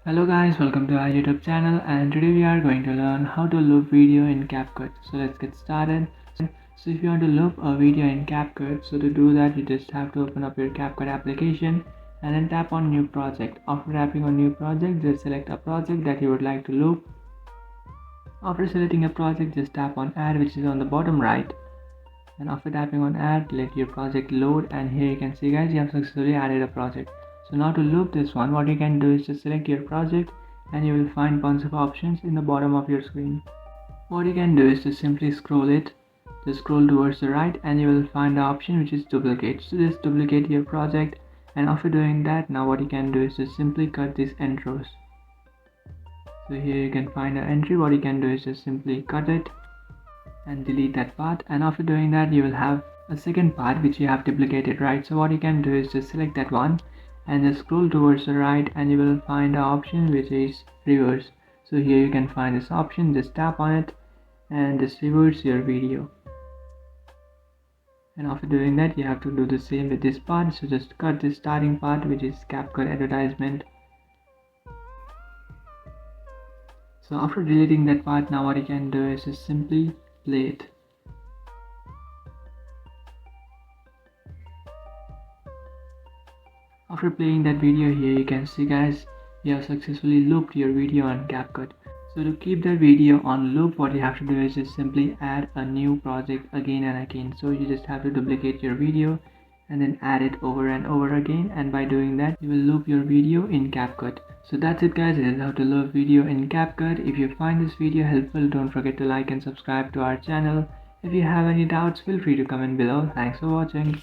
Hello guys, welcome to our YouTube channel, and today we are going to learn how to loop video in CapCut. So let's get started. So if you want to loop a video in CapCut, so to do that you just have to open up your CapCut application and then tap on new project. After tapping on new project, just select a project that you would like to loop. After selecting a project, just tap on add, which is on the bottom right. And after tapping on add, let your project load, and here you can see guys, you have successfully added a project. So now to loop this one, what you can do is just select your project and you will find bunch of options in the bottom of your screen. What you can do is just simply scroll it, just scroll towards the right, and you will find the option which is duplicate. So just duplicate your project, and after doing that, now what you can do is just simply cut these intros. So here you can find an entry. What you can do is just simply cut it and delete that part, and after doing that you will have a second part which you have duplicated, right? So what you can do is just select that one and just scroll towards the right, and you will find the option which is reverse. So here you can find this option, just tap on it and just reverse your video. And after doing that you have to do the same with this part. So just cut this starting part which is CapCut advertisement. So after deleting that part, now what you can do is just simply play it. After playing that video, here you can see guys, you have successfully looped your video on CapCut. So to keep that video on loop, what you have to do is just simply add a new project again and again. So you just have to duplicate your video and then add it over and over again, and by doing that you will loop your video in CapCut. So that's it guys, this is how to loop video in CapCut. If you find this video helpful, don't forget to like and subscribe to our channel. If you have any doubts, feel free to comment below. Thanks for watching.